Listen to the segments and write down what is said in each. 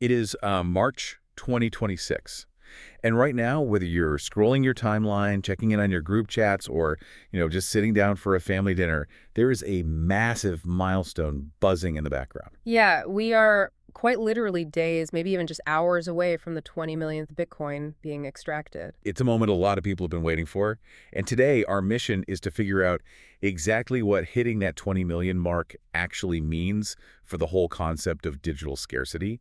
It is March 2026. And right now, whether you're scrolling your timeline, checking in on your group chats, or, just sitting down for a family dinner, there is a massive milestone buzzing in the background. Yeah, we are quite literally days, maybe even just hours away from the 20 millionth Bitcoin being extracted. It's a moment a lot of people have been waiting for. And today, our mission is to figure out exactly what hitting that 20 million mark actually means for the whole concept of digital scarcity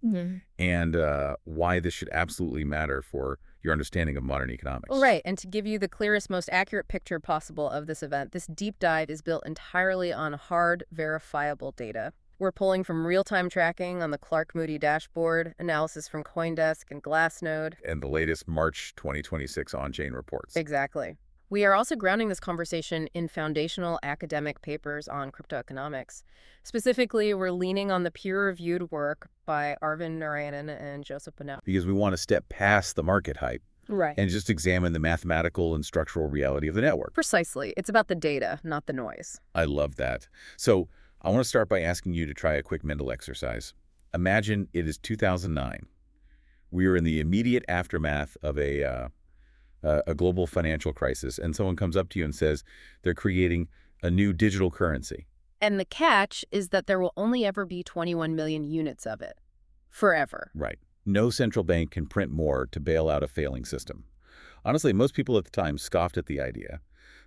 and why this should absolutely matter for your understanding of modern economics. Right, and to give you the clearest, most accurate picture possible of this event, this deep dive is built entirely on hard, verifiable data. We're pulling from real-time tracking on the Clark Moody dashboard, analysis from CoinDesk and Glassnode. And the latest March 2026 on-chain reports. Exactly. We are also grounding this conversation in foundational academic papers on cryptoeconomics. Specifically, we're leaning on the peer-reviewed work by Arvind Narayanan and Joseph Bonell. Because we want to step past the market hype. Right. And just examine the mathematical and structural reality of the network. Precisely. It's about the data, not the noise. I love that. So I want to start by asking you to try a quick mental exercise. Imagine it is 2009. We are in the immediate aftermath of a global financial crisis, and someone comes up to you and says they're creating a new digital currency. And the catch is that there will only ever be 21 million units of it. Forever. Right. No central bank can print more to bail out a failing system. Honestly, most people at the time scoffed at the idea.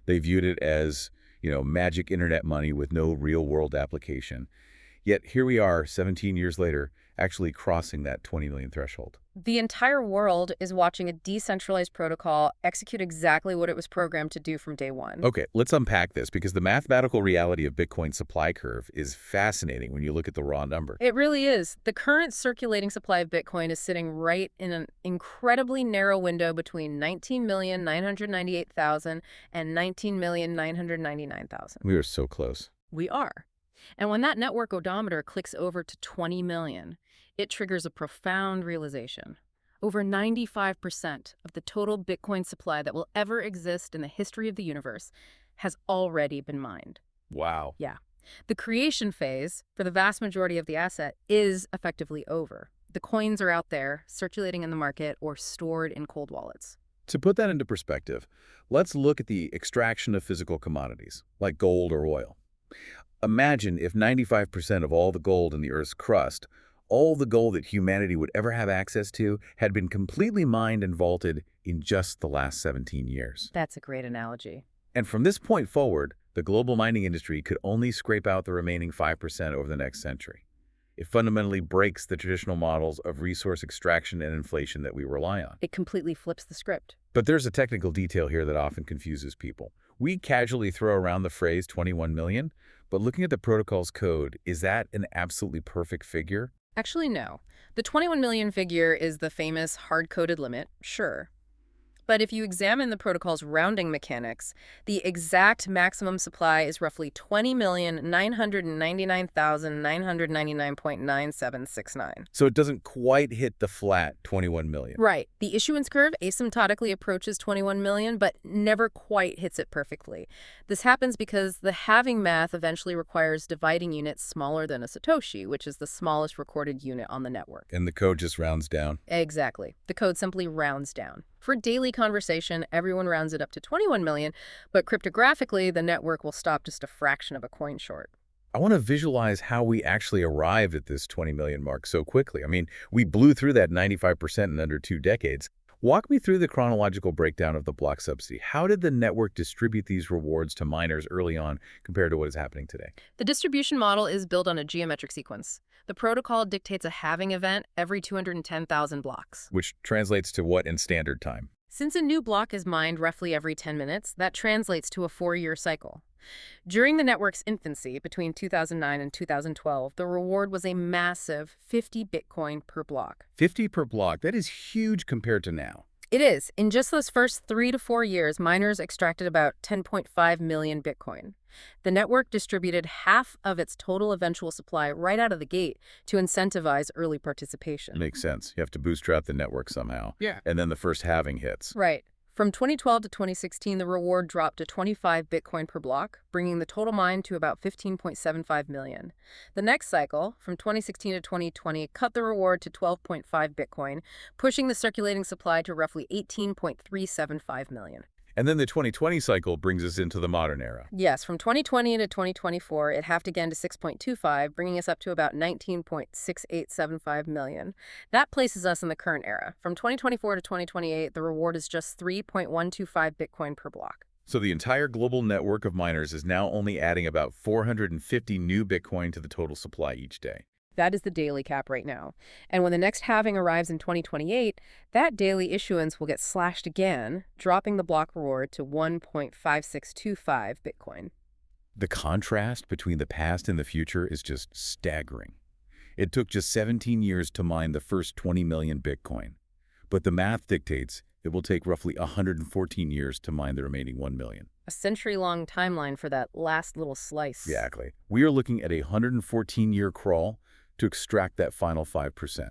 They viewed it as, magic internet money with no real-world application. Yet here we are, 17 years later, actually crossing that 20 million threshold. The entire world is watching a decentralized protocol execute exactly what it was programmed to do from day one. Okay, let's unpack this, because the mathematical reality of Bitcoin's supply curve is fascinating when you look at the raw number. It really is. The current circulating supply of Bitcoin is sitting right in an incredibly narrow window between 19,998,000 and 19,999,000. We are so close. We are. And when that network odometer clicks over to 20 million, it triggers a profound realization. Over 95% of the total Bitcoin supply that will ever exist in the history of the universe has already been mined. Wow. Yeah. The creation phase, for the vast majority of the asset, is effectively over. The coins are out there, circulating in the market or stored in cold wallets. To put that into perspective, let's look at the extraction of physical commodities, like gold or oil. Imagine if 95% of all the gold in the Earth's crust, all the gold that humanity would ever have access to, had been completely mined and vaulted in just the last 17 years. That's a great analogy. And from this point forward, the global mining industry could only scrape out the remaining 5% over the next century. It fundamentally breaks the traditional models of resource extraction and inflation that we rely on. It completely flips the script. But there's a technical detail here that often confuses people. We casually throw around the phrase 21 million, but looking at the protocol's code, is that an absolutely perfect figure? Actually, no. The 21 million figure is the famous hard-coded limit, sure. But if you examine the protocol's rounding mechanics, the exact maximum supply is roughly 20,999,999.9769. So it doesn't quite hit the flat 21 million. Right. The issuance curve asymptotically approaches 21 million, but never quite hits it perfectly. This happens because the halving math eventually requires dividing units smaller than a Satoshi, which is the smallest recorded unit on the network. And the code just rounds down. Exactly. The code simply rounds down. For daily conversation, everyone rounds it up to 21 million, but cryptographically, the network will stop just a fraction of a coin short. I want to visualize how we actually arrived at this 20 million mark so quickly. I mean, we blew through that 95% in under 2 decades. Walk me through the chronological breakdown of the block subsidy. How did the network distribute these rewards to miners early on compared to what is happening today? The distribution model is built on a geometric sequence. The protocol dictates a halving event every 210,000 blocks. Which translates to what in standard time? Since a new block is mined roughly every 10 minutes, that translates to a 4-year cycle. During the network's infancy, between 2009 and 2012, the reward was a massive 50 Bitcoin per block. 50 per block. That is huge compared to now. It is. In just those first 3 to 4 years, miners extracted about 10.5 million Bitcoin. The network distributed half of its total eventual supply right out of the gate to incentivize early participation. Makes sense. You have to bootstrap the network somehow. Yeah. And then the first halving hits. Right. From 2012 to 2016, the reward dropped to 25 Bitcoin per block, bringing the total mine to about 15.75 million. The next cycle, from 2016 to 2020, cut the reward to 12.5 Bitcoin, pushing the circulating supply to roughly 18.375 million. And then the 2020 cycle brings us into the modern era. Yes, from 2020 to 2024, it halved again to 6.25, bringing us up to about 19.6875 million. That places us in the current era. From 2024 to 2028, the reward is just 3.125 Bitcoin per block. So the entire global network of miners is now only adding about 450 new Bitcoin to the total supply each day. That is the daily cap right now. And when the next halving arrives in 2028, that daily issuance will get slashed again, dropping the block reward to 1.5625 Bitcoin. The contrast between the past and the future is just staggering. It took just 17 years to mine the first 20 million Bitcoin, but the math dictates it will take roughly 114 years to mine the remaining 1 million. A century-long timeline for that last little slice. Exactly. We are looking at a 114-year crawl to extract that final 5%.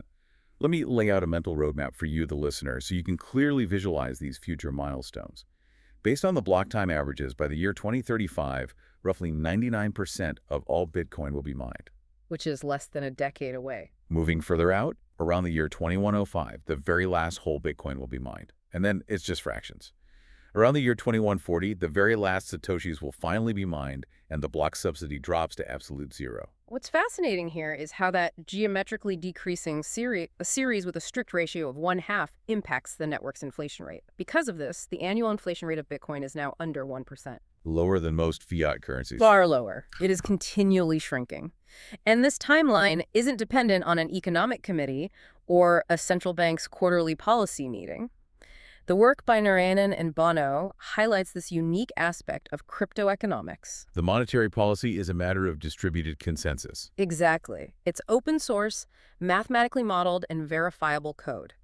Let me lay out a mental roadmap for you, the listener, so you can clearly visualize these future milestones. Based on the block time averages, by the year 2035, roughly 99% of all Bitcoin will be mined. Which is less than a decade away. Moving further out, around the year 2105, the very last whole Bitcoin will be mined. And then it's just fractions. Around the year 2140, the very last Satoshis will finally be mined, and the block subsidy drops to absolute zero. What's fascinating here is how that geometrically decreasing series with a strict ratio of 1/2 impacts the network's inflation rate. Because of this, the annual inflation rate of Bitcoin is now under 1%. Lower than most fiat currencies. Far lower. It is continually shrinking. And this timeline isn't dependent on an economic committee or a central bank's quarterly policy meeting. The work by Andean and Bono highlights this unique aspect of crypto economics. The monetary policy is a matter of distributed consensus. Exactly. It's open source, mathematically modeled, and verifiable code.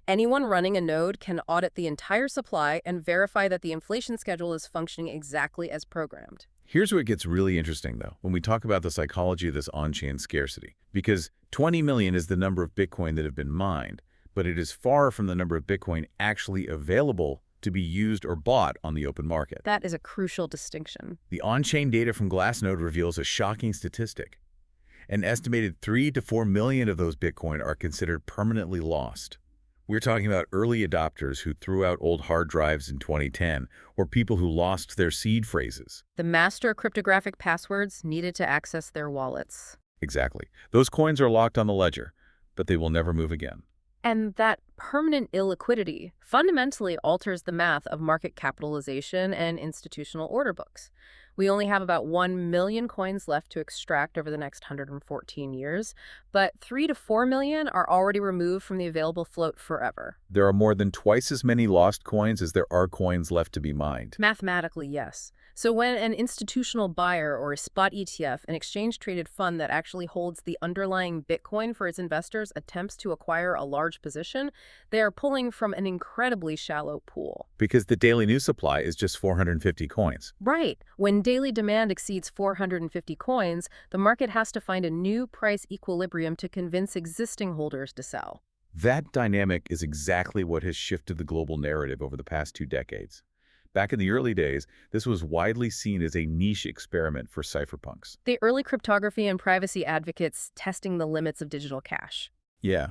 Anyone running a node can audit the entire supply and verify that the inflation schedule is functioning exactly as programmed. Here's where it gets really interesting, though, when we talk about the psychology of this on-chain scarcity. Because 20 million is the number of Bitcoin that have been mined, but it is far from the number of Bitcoin actually available to be used or bought on the open market. That is a crucial distinction. The on-chain data from Glassnode reveals a shocking statistic. An estimated 3 to 4 million of those Bitcoin are considered permanently lost. We're talking about early adopters who threw out old hard drives in 2010, or people who lost their seed phrases. The master cryptographic passwords needed to access their wallets. Exactly. Those coins are locked on the ledger, but they will never move again. And that permanent illiquidity fundamentally alters the math of market capitalization and institutional order books. We only have about 1 million coins left to extract over the next 114 years, but 3 to 4 million are already removed from the available float forever. There are more than twice as many lost coins as there are coins left to be mined. Mathematically, yes. So when an institutional buyer or a spot ETF, an exchange-traded fund that actually holds the underlying Bitcoin for its investors, attempts to acquire a large position, they are pulling from an incredibly shallow pool. Because the daily new supply is just 450 coins. Right. When daily demand exceeds 450 coins, the market has to find a new price equilibrium to convince existing holders to sell. That dynamic is exactly what has shifted the global narrative over the past 2 decades. Back in the early days, this was widely seen as a niche experiment for cypherpunks. The early cryptography and privacy advocates testing the limits of digital cash. Yeah.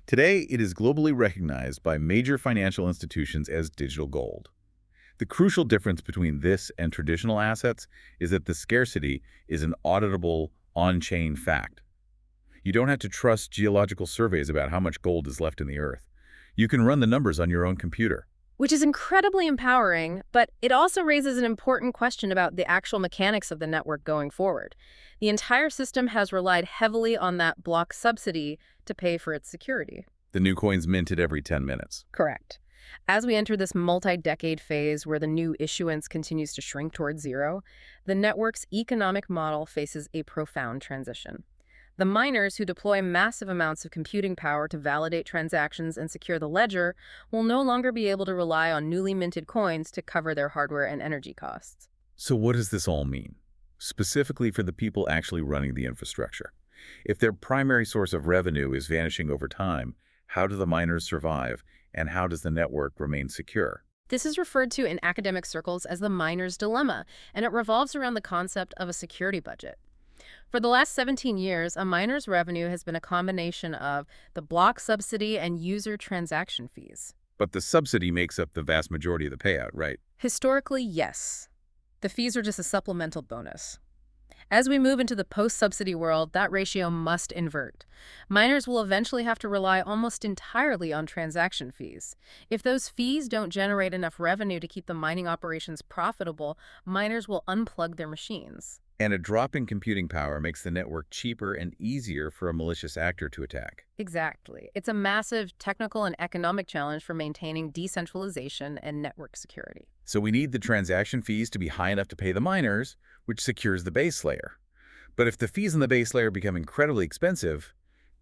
Today, it is globally recognized by major financial institutions as digital gold. The crucial difference between this and traditional assets is that the scarcity is an auditable, on-chain fact. You don't have to trust geological surveys about how much gold is left in the earth. You can run the numbers on your own computer. Which is incredibly empowering, but it also raises an important question about the actual mechanics of the network going forward. The entire system has relied heavily on that block subsidy to pay for its security. The new coins minted every 10 minutes. Correct. As we enter this multi-decade phase where the new issuance continues to shrink towards zero, the network's economic model faces a profound transition. The miners who deploy massive amounts of computing power to validate transactions and secure the ledger will no longer be able to rely on newly minted coins to cover their hardware and energy costs. So what does this all mean, specifically for the people actually running the infrastructure? If their primary source of revenue is vanishing over time, how do the miners survive, and how does the network remain secure? This is referred to in academic circles as the miner's dilemma, and it revolves around the concept of a security budget. For the last 17 years, a miner's revenue has been a combination of the block subsidy and user transaction fees. But the subsidy makes up the vast majority of the payout, right? Historically, yes. The fees are just a supplemental bonus. As we move into the post-subsidy world, that ratio must invert. Miners will eventually have to rely almost entirely on transaction fees. If those fees don't generate enough revenue to keep the mining operations profitable, miners will unplug their machines. And a drop in computing power makes the network cheaper and easier for a malicious actor to attack. Exactly. It's a massive technical and economic challenge for maintaining decentralization and network security. So we need the transaction fees to be high enough to pay the miners, which secures the base layer. But if the fees on the base layer become incredibly expensive,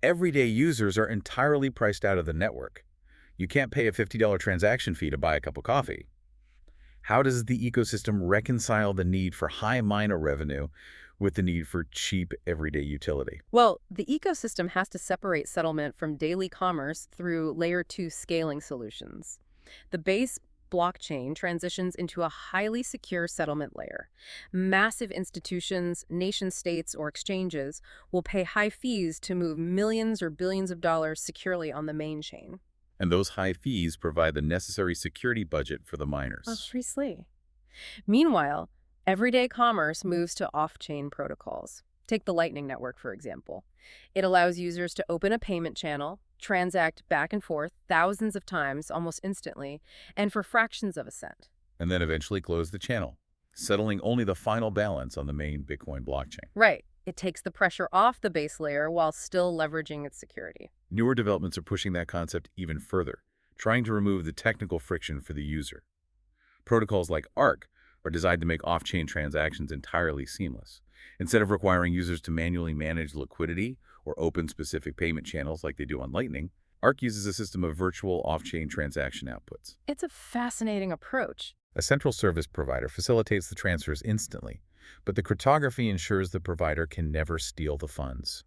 everyday users are entirely priced out of the network. You can't pay a $50 transaction fee to buy a cup of coffee. How does the ecosystem reconcile the need for high miner revenue with the need for cheap everyday utility? Well, the ecosystem has to separate settlement from daily commerce through layer 2 scaling solutions. The base blockchain transitions into a highly secure settlement layer. Massive institutions, nation-states, or exchanges will pay high fees to move millions or billions of dollars securely on the main chain. And those high fees provide the necessary security budget for the miners. Obviously. Meanwhile, everyday commerce moves to off-chain protocols. Take the Lightning Network, for example. It allows users to open a payment channel, transact back and forth thousands of times almost instantly, and for fractions of a cent. And then eventually close the channel, settling only the final balance on the main Bitcoin blockchain. Right. It takes the pressure off the base layer while still leveraging its security. Newer developments are pushing that concept even further, trying to remove the technical friction for the user. Protocols like ARC are designed to make off-chain transactions entirely seamless. Instead of requiring users to manually manage liquidity or open specific payment channels like they do on Lightning, ARC uses a system of virtual off-chain transaction outputs. It's a fascinating approach. A central service provider facilitates the transfers instantly, but the cryptography ensures the provider can never steal the funds.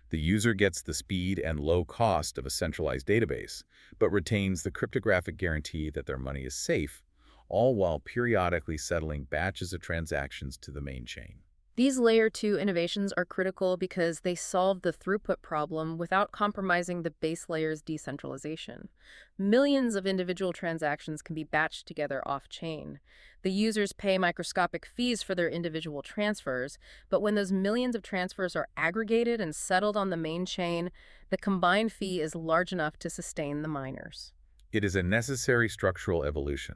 The user gets the speed and low cost of a centralized database, but retains the cryptographic guarantee that their money is safe, all while periodically settling batches of transactions to the main chain. These layer 2 innovations are critical because they solve the throughput problem without compromising the base layer's decentralization. Millions of individual transactions can be batched together off-chain. The users pay microscopic fees for their individual transfers, but when those millions of transfers are aggregated and settled on the main chain, the combined fee is large enough to sustain the miners. It is a necessary structural evolution.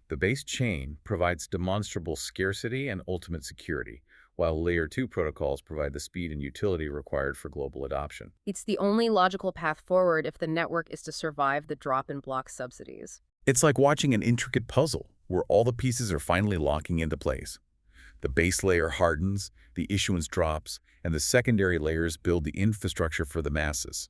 The base chain provides demonstrable scarcity and ultimate security, while Layer 2 protocols provide the speed and utility required for global adoption. It's the only logical path forward if the network is to survive the drop in block subsidies. It's like watching an intricate puzzle where all the pieces are finally locking into place. The base layer hardens, the issuance drops, and the secondary layers build the infrastructure for the masses.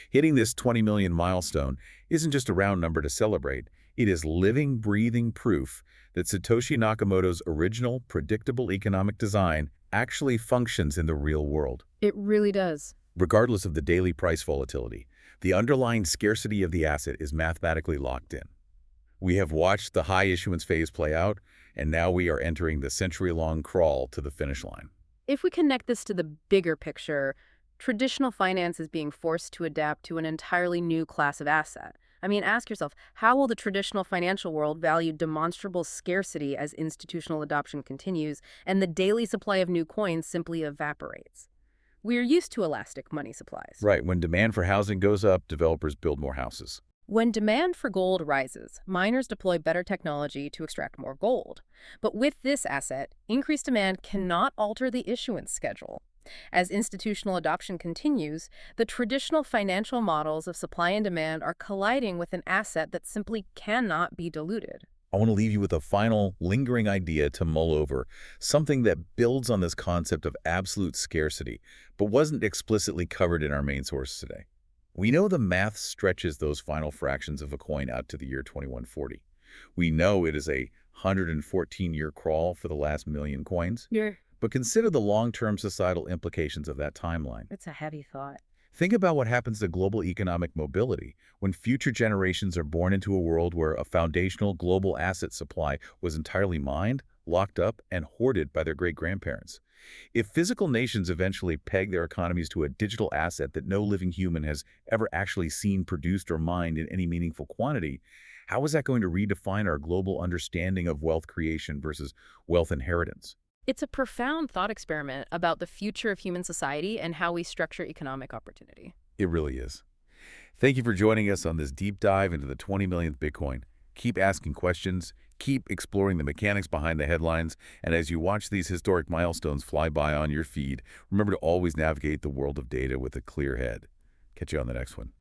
Hitting this 20 million milestone isn't just a round number to celebrate. It is living, breathing proof that Satoshi Nakamoto's original, predictable economic design actually functions in the real world. It really does. Regardless of the daily price volatility, the underlying scarcity of the asset is mathematically locked in. We have watched the high issuance phase play out, and now we are entering the century-long crawl to the finish line. If we connect this to the bigger picture, traditional finance is being forced to adapt to an entirely new class of asset. I mean, ask yourself, how will the traditional financial world value demonstrable scarcity as institutional adoption continues and the daily supply of new coins simply evaporates? We're used to elastic money supplies. Right, when demand for housing goes up, developers build more houses. When demand for gold rises, miners deploy better technology to extract more gold. But with this asset, increased demand cannot alter the issuance schedule. As institutional adoption continues, the traditional financial models of supply and demand are colliding with an asset that simply cannot be diluted. I want to leave you with a final, lingering idea to mull over, something that builds on this concept of absolute scarcity, but wasn't explicitly covered in our main sources today. We know the math stretches those final fractions of a coin out to the year 2140. We know it is a 114-year crawl for the last million coins. Yeah. But consider the long-term societal implications of that timeline. It's a heavy thought. Think about what happens to global economic mobility when future generations are born into a world where a foundational global asset supply was entirely mined, locked up, and hoarded by their great-grandparents. If physical nations eventually peg their economies to a digital asset that no living human has ever actually seen produced or mined in any meaningful quantity, how is that going to redefine our global understanding of wealth creation versus wealth inheritance? It's a profound thought experiment about the future of human society and how we structure economic opportunity. It really is. Thank you for joining us on this deep dive into the 20 millionth Bitcoin. Keep asking questions, keep exploring the mechanics behind the headlines, and as you watch these historic milestones fly by on your feed, remember to always navigate the world of data with a clear head. Catch you on the next one.